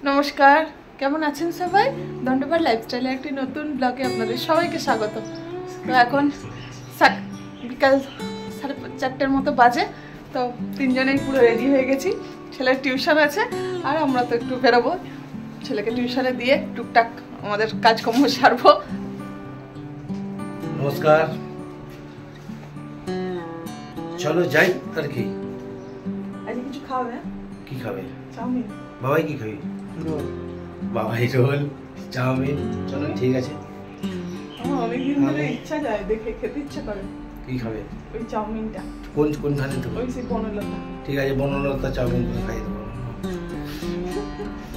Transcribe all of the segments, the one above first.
নমস্কার, কেমন আছেন সবাই? দণ্ডপাড় লাইফস্টাইলের একটি নতুন ব্লগে আপনাদের সবাইকে স্বাগত। তো এখন বিকাল 4:30 মতো বাজে। তো তিনজনেই পুরো রেডি হয়ে গেছি। ছেলের টিউশন আছে আর আমরা তো একটু বেরোবো, ছেলেকে টিউশনে দিয়ে টুকটাক আমাদের কাজকর্ম সারবো। নমস্কার, চলো যাই। আর কি আজকে কিছু খাবে? কি খাবে? চাউমিন। বাবাই কি খাবি? বাবাই রোল, চাউমিন। চলো ঠিক আছে। আমার অনেকদিন ধরে ইচ্ছা যায়, দেখে খেতে ইচ্ছা করে। কি খাবে? ওই চাউমিনটা। কোনখানে দেবো? ওই সেই বনলতা। ঠিক আছে, বনলতা চাউমিন করে খাই দেবো।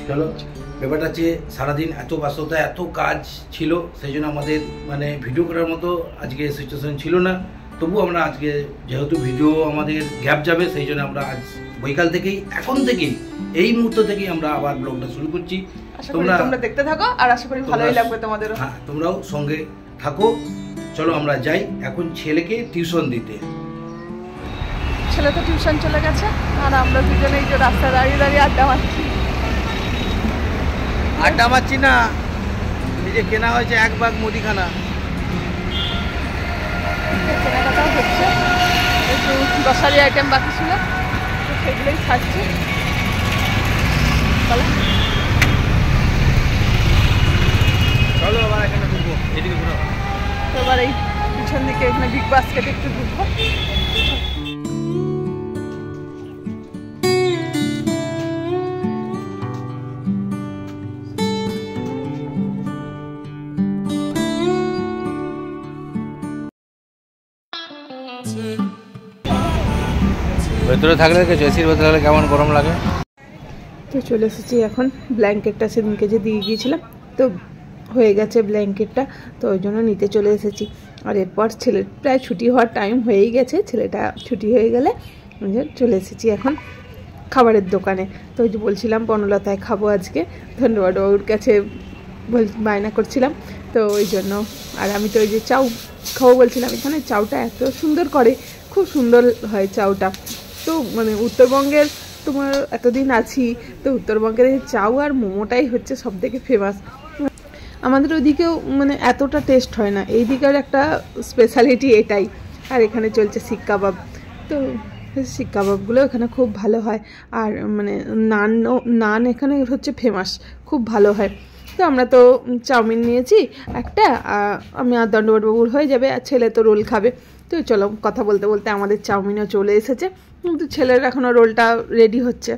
চলো। ব্যাপারটা হচ্ছে সারাদিন এত ব্যস্ততা, এত কাজ ছিল, সেই জন্য আমাদের মানে ভিডিও করার মতো আজকে সিচুয়েশন ছিল না। তবু আমরা আজকে যেহেতু ভিডিও আমাদের গ্যাপ যাবে, সেই জন্য আমরা আজ বৈকাল থেকেই, এখন থেকেই, এই মুহূর্ত থেকেই আমরা আবার ব্লগটা শুরু করছি। তোমরা দেখতে থাকো আর আশা করি ভালোই লাগবে তোমাদের। হ্যাঁ, তোমরাও সঙ্গে থাকো। চলো আমরা যাই এখন ছেলেকে টিউশন দিতে। ছেলে তো টিউশন চলে গেছে আর আমরা দুজনে এই যে রাস্তায় দাঁড়িয়ে দাঁড়িয়ে আড্ডা মারছি না, এই যে কেনা হয়েছে 1 বাগ মুদিখানা, কেনাকাটাও হচ্ছে, একটু গ্রসারি আইটেম বাকি ছিল, তো সেগুলোই খাচ্ছি। চলো আবার এখানে ঢুকবো, এদিকে ঘুরো। তো এবার এই পিছন দিকে এখানে বিগ বাস্কেটে একটু ঢুকবো। ভেতরে থাকলে এসির ভেতরে থাকলে কেমন গরম লাগে। তো চলে এসেছি এখন। ব্ল্যাঙ্কেটটা সেদিনকে যে দিয়ে গিয়েছিলাম, তো হয়ে গেছে ব্ল্যাঙ্কেটটা, তো ওই জন্য নিতে চলে এসেছি। আর এরপর ছেলের প্রায় ছুটি হওয়ার টাইম হয়েই গেছে, ছেলেটা ছুটি হয়ে গেলে চলে এসেছি এখন খাবারের দোকানে। তো ওই যে বলছিলাম বনলতায় খাবো আজকে, ধন্যবাদ বাবুর কাছে বায়না করছিলাম, তো ওই জন্য। আর আমি তো ওই যে চাউ খাবো বলছিলাম, এখানে চাউটা এত সুন্দর করে, খুব সুন্দর হয় চাউটা। তো মানে উত্তরবঙ্গের তোমার এতদিন আছি, তো উত্তরবঙ্গের এই চাউ আর মোমোটাই হচ্ছে সব থেকে ফেমাস। আমাদের ওইদিকেও মানে এতটা টেস্ট হয় না, এই দিকের একটা স্পেশালিটি এটাই। আর এখানে চলছে শিক কাবাব, তো শিক কাবাবগুলো এখানে খুব ভালো হয়। আর মানে নান এখানে হচ্ছে ফেমাস, খুব ভালো হয়। তো আমরা তো চাউমিন নিয়েছি একটা, আমি আর দণ্ডবটবাবুর হয়ে যাবে, আর ছেলে তো রোল খাবে। তো চলো, কথা বলতে বলতে আমাদের চাউমিনও চলে এসেছে, কিন্তু ছেলের এখনও রোলটা রেডি হচ্ছে।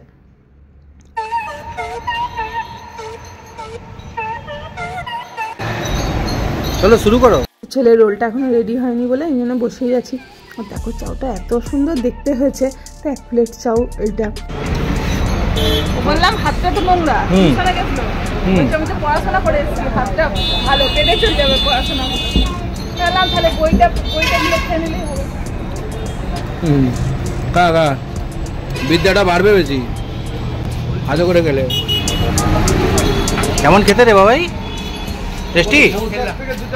চলো শুরু করো। ছেলের রোলটা এখনো রেডি হয়নি বলে এই জন্য বসেই আছি। আর দেখো চাউটা এত সুন্দর দেখতে হয়েছে, তো 1 প্লেট চাউ এইটা। বললাম হাতটা তো নোংরা, আমি তো পড়াশোনা করে এসেছি, হাতটা ভালো পেটে চলে যাবে পড়াশোনা। তাহলে বইটা গিয়ে খেয়ে নিলেই হবে। বিদ্যাটা বাড়বে বেশি ভালো করে গেলে। কেমন খেতে রে বাবাই? টেস্টি?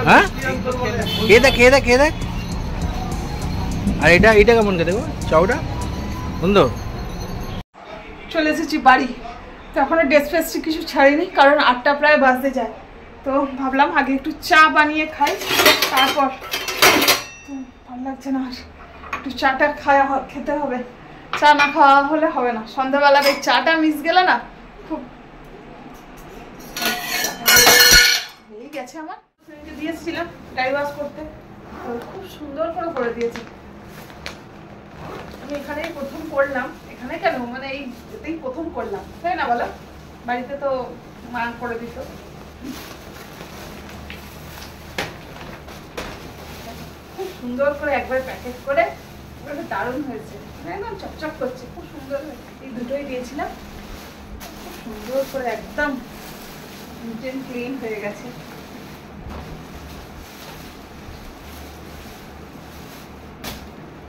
হ্যাঁ, খেয়ে দেখ। আর এটা কেমন খেতে গো চাউটা? সুন্দর। চলে এসেছি বাড়ি, তো এখনো ড্রেস ফ্রেস কিছু ছাড়িনি, কারণ 8টা প্রায় বাজতে যায়। তো ভাবলাম আগে একটু চা বানিয়ে খাই, তারপর। তো ভালো লাগছে না, আর একটু চাটা খেতে হবে। চা না খাওয়া হলে হবে না, সন্ধ্যাবেলার এই চাটা মিস গেলে না খুব হয়ে গেছে। আমার দিয়েছিলাম ডাই ওয়াশ করতে, খুব সুন্দর করে দিয়েছে। আমি এখানেই প্রথম করলাম, এখানে কেন মানে এতেই প্রথম করলাম, তাই না বলো? বাড়িতে তো মা করে দিত। খুব সুন্দর করে একবার প্যাকেট করে, দারুণ হয়েছে, একদম চকচক করছে, খুব সুন্দর হয়েছে। এই দুটোই দিয়েছিলাম, খুব সুন্দর করে একদম নিট এন্ড ক্লিন হয়ে গেছে।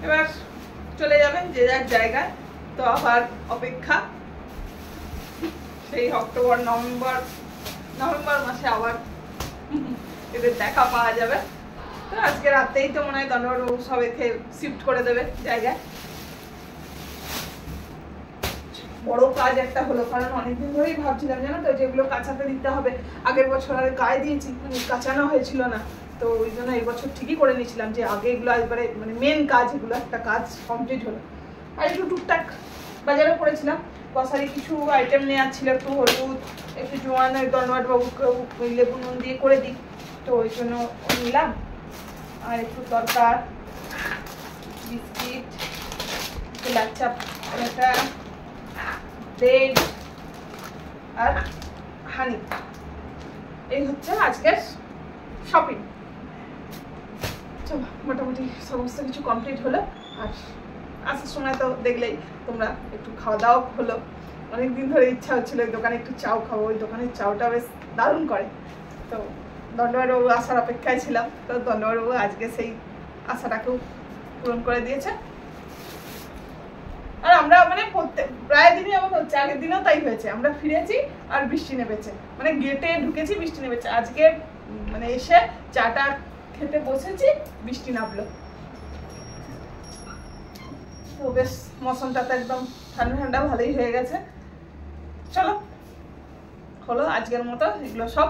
এবার চলে যাবেন যে যার জায়গায়। তো আবার অপেক্ষা, সেই অক্টোবর নভেম্বর মাসে আবার এদের দেখা পাওয়া যাবে। তো আজকে রাতেই তো মনে হয় দণ্ডবাবু সবাইকে শিফট করে দেবে জায়গায়। বড় কাজ একটা হলো, কারণ অনেকদিন ধরেই ভাবছিলাম জানো তো যেগুলো কাঁচাতে দিতে হবে, আগের বছর আর গায়ে দিয়েছি মানে কাঁচানো হয়েছিল না, তো ওই জন্য এই বছর ঠিকই করে নিয়েছিলাম যে আগে এগুলো একবারে মানে মেন কাজ, এগুলো একটা কাজ কমপ্লিট হলো। আর একটু টুকটাক বাজারে করেছিলাম, গ্রসারি কিছু আইটেম নেওয়া ছিল, একটু হলুদ, একটু জোয়ান, দণ্ডবাট বাবুকে লেবু নুন দিয়ে করে দিই, তো ওই জন্য নিলাম। আর একটু তরকার, বিস্কিট, লাচ্চা, একটা ব্রেড আর হানি, এই হচ্ছে আজকের শপিং। চলো মোটামুটি সমস্ত কিছু কমপ্লিট হলো। আর আসার সময় তো দেখলেই তোমরা একটু খাওয়া দাওয়া হলো, অনেকদিন ধরে ইচ্ছা হচ্ছিলো ওই দোকানে একটু চাউ খাবো, ওই দোকানের চাউটা বেশ দারুণ করে, তো দণ্ডবাবু আসার অপেক্ষায় ছিলাম, তো দণ্ডবাবু আজকে সেই আশাটাকেও পূরণ করে দিয়েছে। আর আমরা মানে প্রায় দিনই এমন হচ্ছে, আগের দিনও তাই হয়েছে, আমরা ফিরেছি আর বৃষ্টি নেমেছে, মানে গেটে ঢুকেছি বৃষ্টি নেমেছে, আজকে মানে এসে চাটা খেতে বসেছি বৃষ্টি নামলো, তো বেশ মৌসুমটা তো একদম ঠান্ডা ঠান্ডা ভালোই হয়ে গেছে। চলো হলো আজকের মতো, এগুলো সব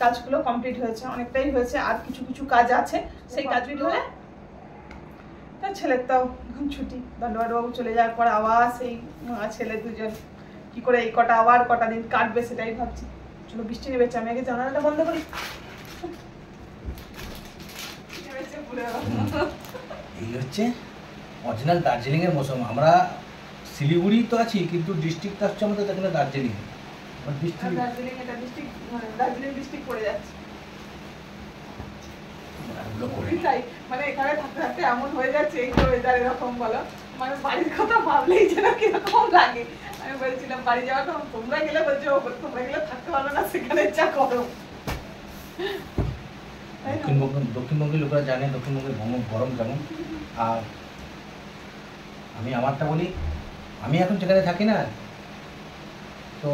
কাজগুলো কমপ্লিট হয়েছে, অনেকটাই হয়েছে, আর কিছু কিছু কাজ আছে, সেই কাজগুলো হলে তার ছেলের তো এখন ছুটি, দণ্ডবাবু চলে যাওয়ার পর আবার সেই ছেলে দুজন কি করে এই কটা আবার কটা দিন কাটবে সেটাই ভাবছি। চলো বৃষ্টি নেমেছে, আমি আগে জানালাটা বন্ধ করি। এই হচ্ছে অরিজিনাল দার্জিলিং এর মৌসুম। আমরা শিলিগুড়ি তো আছি, কিন্তু ডিস্ট্রিক্ট হচ্ছে আমাদের এখানে দার্জিলিং, দার্জিলিং এটা ডিস্ট্রিক্ট, মানে দার্জিলিং ডিস্ট্রিক্ট পড়ে যাচ্ছে। তাই মানে এখানে থাকতে থাকতে এমন হয়ে যাচ্ছে, এই তো ওয়েদার এরকম বলো, মানে বাড়ির কথা ভাবলেই যেন কিরকম লাগে। আমি বলছিলাম বাড়ি যাওয়া, তো তোমরা গেলে বলছো তোমরা গেলে থাকতে পারো না, সেখানে যা গরম। দক্ষিণবঙ্গের লোকেরা জানে দক্ষিণবঙ্গের গরম কেমন। আর আমি আমারটা বলি, আমি এখন যেখানে থাকি না, তো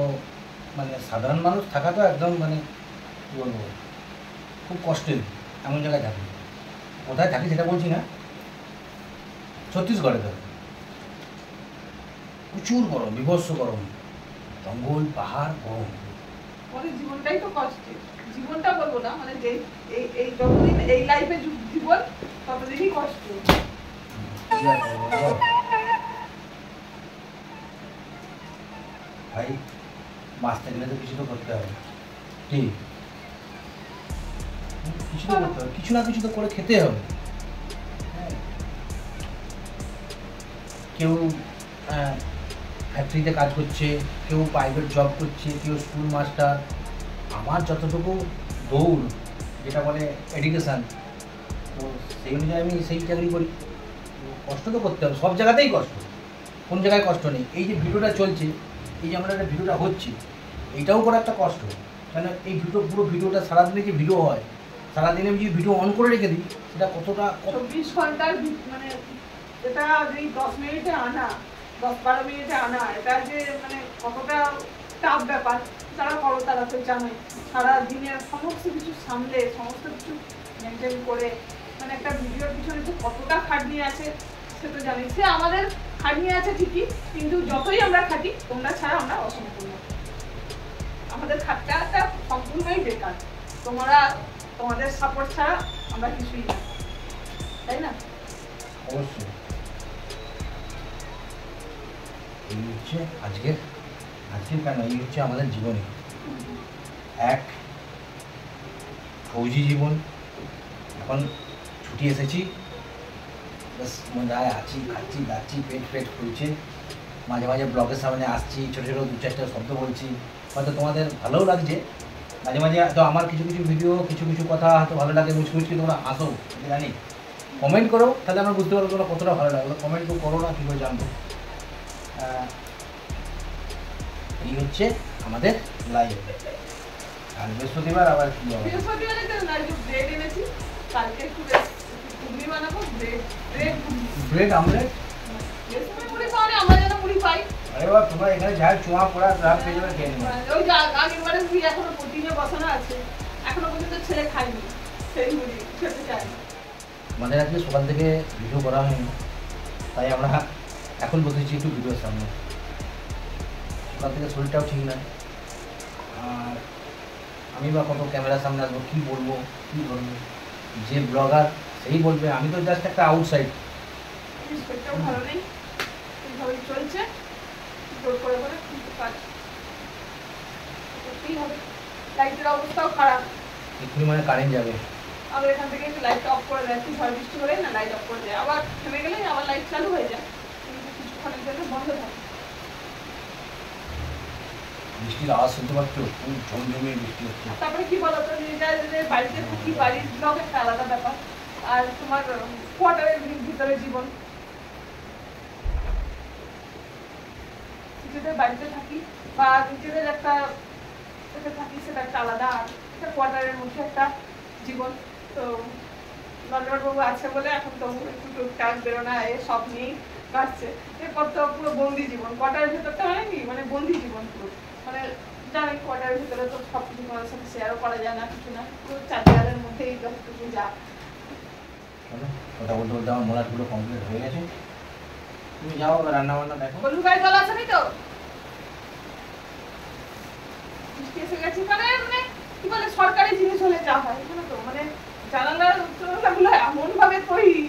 মানে সাধারণ মানুষ থাকা তো একদম মানে কী বলবো, খুব কষ্টের এমন জায়গায় থাকি। কোথায় থাকি সেটা বলছি না, ছত্তিশগড়ে তো প্রচুর গরম, বিভৎস গরম, জঙ্গল পাহাড় গরম, আমাদের জীবনটাই তো কষ্টের, জীবনটা বলবো না, মানে যে এই যতদিন এই লাইফে জীবন ততদিনই কষ্ট। ভাই বাঁচতে গেলে তো কিছু তো করতে হবে, ঠিক কিছু তো করতে হবে, কিছু না কিছু তো করে খেতে হবে। কেউ ফ্যাক্টরিতে কাজ করছে, কেউ প্রাইভেট জব করছে, কেউ স্কুল মাস্টার। আমার যতটুকু দৌড়, যেটা বলে এডুকেশান, তো সেই অনুযায়ী আমি সেই চাকরি করি। কষ্ট তো করতে হবে, সব জায়গাতেই কষ্ট, কোন জায়গায় কষ্ট নেই। এই যে ভিডিওটা চলছে, এই যে আমরা একটা ভিডিওটা হচ্ছে, এইটাও করে একটা কষ্ট, কেন এই পুরো ভিডিওটা সারাদিনে যে ভিডিও হয়, সারাদিনে আমি যদি ভিডিও অন করে রেখে দিই, সেটা কতটা 24 ঘন্টার মানে এটা যদি 10 মিনিটে আনা, 10-12 মিনিটে আনা, এটা যে মানে কতটা টাফ ব্যাপার, তারা করো, তারা তো জানোই, সারা দিনের সমস্ত কিছু সামলে, সমস্ত কিছু মেনটেন করে, মানে একটা ভিডিওর পিছনে যে কতটা খাটনি আছে সে তো জানি। সে আমাদের খাটনি আছে ঠিকই, কিন্তু যতই আমরা খাটি, তোমরা ছাড়া আমরা অসম্পূর্ণ, আমাদের খাটটা সম্পূর্ণই বেকার, তোমাদের সাপোর্ট ছাড়া আমরা কিছুই না, তাই না? অবশ্যই। এই হচ্ছে আজকের কেন, এই হচ্ছে আমাদের জীবনে এক ফৌজি জীবন। এখন ছুটি এসেছি, বেশ মজায় আছি, খাচ্ছি দাচ্ছি, পেট খুলছে, মাঝে মাঝে ব্লগের সামনে আসছি, ছোটো ছোটো 2-4টা শব্দ বলছি, হয়তো তোমাদের ভালোও লাগছে। মাঝে মাঝে তো আমার কিছু ভিডিও, কিছু কথা হয়তো ভালো লাগে, মুচকি তোমরা হাসো, জানি, কমেন্ট করো, তাহলে আমরা বুঝতে পারবো তোমরা কতটা ভালো লাগলো। কমেন্ট তো করো না, কী করে জানবো। এই হচ্ছে আমাদের লাইফ। আর বৃহস্পতিবার আবার কি হবে, বৃহস্পতিবারে তো না, যে ব্রেড এনেছি, কালকে একটু ঘুগনি বানাবো, ব্রেড আমলেট। মুড়ি পাওয়া আমরা যেন মুড়ি পাই। আরে বাবা, তোমরা এখানে যা চুয়া পড়া রাত পেয়ে যাবে, খেয়ে নেবে। ওই যে আগেরবারে মুড়ি এখনো প্রোটিনে বসানো আছে, এখনো পর্যন্ত ছেলে খায়নি, সেই মুড়ি খেতে চায় না। আমাদের আজকে সকাল থেকে ভিডিও করা হয়নি, তাই আমরা এখন বসেছি একটু ভিডিওর সামনে। সকাল থেকে শরীরটাও ঠিক নয়। আর আমি বা কত ক্যামেরার সামনে আসবো, কী বলবো কী করবো, যে ব্লগার সেই বলবে, আমি তো জাস্ট একটা আউটসাইড। শরীরটাও ভালো নেই, এইভাবেই চলছে, জোর করে করে কিন্তু কাজ করতেই হবে। লাইটের অবস্থাও খারাপ, এক্ষুনি মানে কারেন্ট যাবে। আবার এখান থেকে লাইট অফ করে দেয়, একটু ঝড় বৃষ্টি হলে না লাইট অফ করে দেয়, আবার থেমে গেলে আবার লাইট চালু হয়ে যায়, কিন্তু কিছুক্ষণের জন্য বন্ধ থাকে। বৃষ্টির আওয়াজ শুনতে পাচ্ছ, খুব ঝমঝমিয়ে বৃষ্টি হচ্ছে। তারপরে কি বলতো, নিজের বাড়িতে থাকি, বাড়ির ব্লগ একটা আলাদা ব্যাপার, আর তোমার কোয়ার্টারের ভিতরে জীবন, নিজেদের বাড়িতে থাকি বা নিজেদের একটা থাকি, সেটা একটা আলাদা। আর একটা কোয়ার্টারের মধ্যে একটা জীবন। তো নন্দবাবু আছে বলে এখন তো একটু টুকটাক বেরোনা সব নিয়েই কাটছে। এরপর তো পুরো বন্দি জীবন, কোয়ার্টারের ভেতরটা হয় কি মানে বন্দি জীবন পুরো, মানে জানি কোয়ার্টারের ভিতরে তো সব কিছু তোমার সাথে শেয়ারও করা যায় না, কিছু না, পুরো 4 দেওয়ালের মধ্যেই যতটুকু যা। কথা বলতে বলতে আমার মোলাটগুলো কমপ্লিট হয়ে গেছে। তুমি যাও রান্না বান্না দেখো। বলু গায়ে জল আছে নি তো? বৃষ্টি এসে গেছে, মানে কি বলে সরকারি জিনিস হলে যা হয়, জানো তো, মানে জানালার জানালাগুলো এমন ভাবে তৈরি,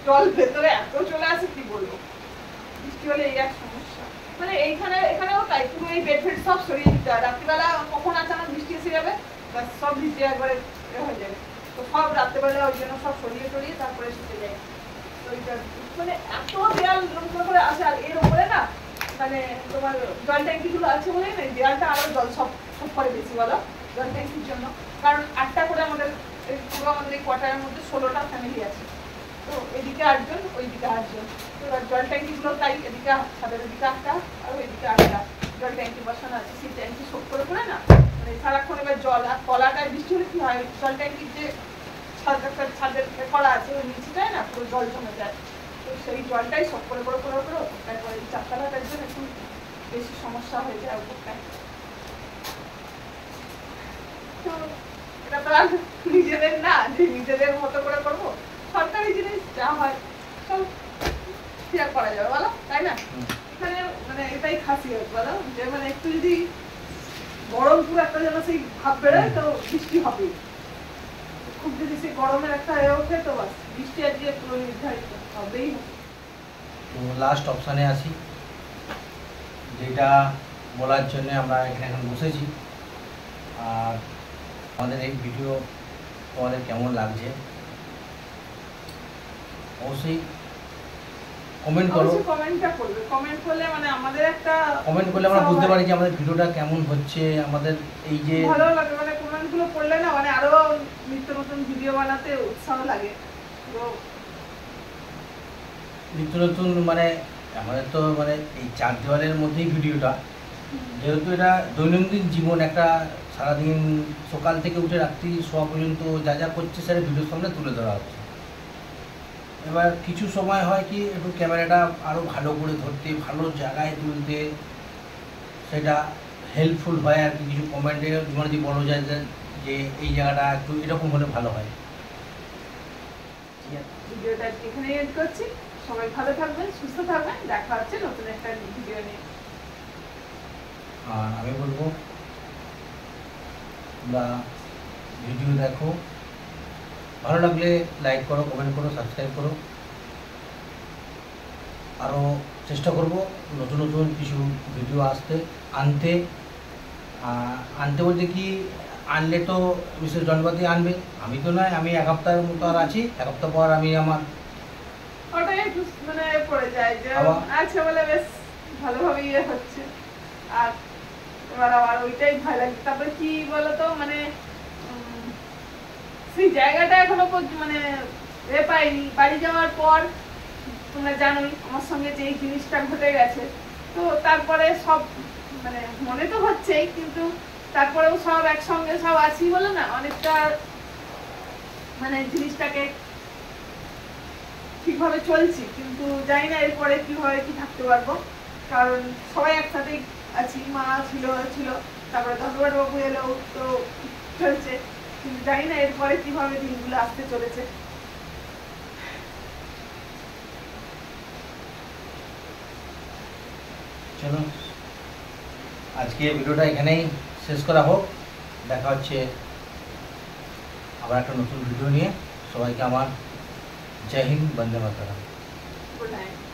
জল ভেতরে এত চলে আসে কি বলবো। বৃষ্টি হলে এই এক সমস্যা, মানে এখানেও তাই, পুরো এই বেড ফেড সব সরিয়ে দিতে হয়। রাত্রিবেলা কখন আচানক বৃষ্টি এসে যাবে, সব ভিজে একবারে হয়ে যাবে, তো সব রাত্রেবেলা ওই জন্য সব সরিয়ে টরিয়ে তারপরে শুতে যায়। তো ওইটা মানে এত দেয়াল করে আসে, আর এর উপরে না মানে তোমার জল ট্যাঙ্কি গুলো আছে বলে না, দেয়ালটা আরো জল সব করে বেশি বলো জল ট্যাঙ্কির জন্য। কারণ 8টা করে আমাদের পুরো আমাদের এই কোয়ার্টারের মধ্যে 16টা ফ্যামিলি আছে, তো এদিকে 8 জন, ওইদিকে 8 জন। তো জল ট্যাঙ্কি গুলো তাই এদিকে ছাদের এদিকে 8টা আর ওইদিকে 8টা জল ট্যাঙ্কি বসানো আছে। সেই ট্যাঙ্কি শোক করে করে না মানে সারাক্ষণ এবার জল, আর তলাটায় বৃষ্টি হলে কি হয়, জল ট্যাঙ্কির যে ছাদের করা আছে ওই নিচটায় না পুরো জল জমে যায়, তো সেই জলটাই সব করে করে করে করে ওপরটায় পড়ে। 4তলাটার জন্য একটু বেশি সমস্যা হয়ে যায় ওপরটায়। তো এটা তো আর নিজেদের না যে নিজেদের মতো করে করবো, সরকারি জিনিস যা হয় সব শেয়ার করা যাবে বলো, তাই না? এখানে মানে এটাই খাসিয়ত বলো, যে মানে একটু যদি গরম পুরো একটা যেন সেই ভাব বেরোয় তো বৃষ্টি হবে, খুব যদি সেই গরমের একটা ওঠে তো বাস বৃষ্টি আজকে পুরো নির্ধারিত হবেই। তো লাস্ট অপশানে আসি, যেটা বলার জন্য আমরা এখানে এখন বসেছি। আর আমাদের এই ভিডিও তোমাদের কেমন লাগছে অবশ্যই কমেন্ট করো। কমেন্টটা করবে, কমেন্ট করলে মানে আমাদের একটা কমেন্ট করলে আমরা বুঝতে পারি যে আমাদের ভিডিওটা কেমন হচ্ছে, আমাদের এই যে ভালো লাগে, মানে কমেন্টগুলো পড়লে না মানে আরো নিত্য নতুন ভিডিও বানাতে উৎসাহ লাগে। তো নিত্য নতুন মানে আমাদের তো মানে এই 4 দেওয়ালের মধ্যেই ভিডিওটা, যেহেতু এটা দৈনন্দিন জীবন, একটা সারাদিন সকাল থেকে উঠে রাত্রি শোয়া পর্যন্ত যা যা করছে সেটা ভিডিওর সামনে তুলে ধরা হচ্ছে। এবার কিছু সময় হয় কি একটু ক্যামেরাটা আরও ভালো করে ধরতে, ভালো জায়গায় তুলতে, সেটা হেল্পফুল হয় আর কি। কিছু কমেন্টে যদি বলা যায় যে এই জায়গাটা একটু এরকম হলে ভালো হয়। ঠিক আছে, ভিডিওটা এখানেই এড করছি। সবাই ভালো থাকবেন, সুস্থ থাকবেন, দেখা হচ্ছে নতুন একটা ভিডিও নিয়ে। আর আমি বলবো তোমরা ভিডিও দেখো, ভালো লাগলে লাইক করো, কমেন্ট করো, সাবস্ক্রাইব করো। আরও চেষ্টা করব নতুন নতুন কিছু ভিডিও আনতে বলতে কি, আনলে তো মিসেস জনপাতি আনবে, আমি তো নয়। আমি 1 সপ্তাহের মতো আর আছি, 1 সপ্তাহ পর আমি আমার ওটাই একটু মানে পড়ে যায় যে আছে বলে বেশ ভালোভাবে ইয়ে হচ্ছে, আর এবার আবার ওইটাই ভয় লাগে। তারপরে কি বলতো মানে সেই জায়গাটা এখনো মানে পাইনি। বাড়ি যাওয়ার পর তোমরা জানোই আমার সঙ্গে যে এই জিনিসটা ঘটে গেছে, তো তারপরে সব মানে মনে তো হচ্ছেই, কিন্তু তারপরেও সব একসঙ্গে সব আছি বলে না অনেকটা মানে জিনিসটাকে ঠিকভাবে চলছি, কিন্তু জানি না এরপরে কিভাবে কি থাকতে পারবো, কারণ সবাই একসাথেই আছি। মা ছিল, তারপরে ধন্যবাদ বাবু এলো, তো চলছে, কিন্তু জানি না এরপরে কিভাবে দিনগুলো আসতে চলেছে। চলো। আজকে ভিডিওটা এখানেই শেষ করা হোক। দেখা হচ্ছে আবার একটা নতুন ভিডিও নিয়ে। সবাইকে আমার জয় হিন্দ, বন্দে মাতরম। Good night.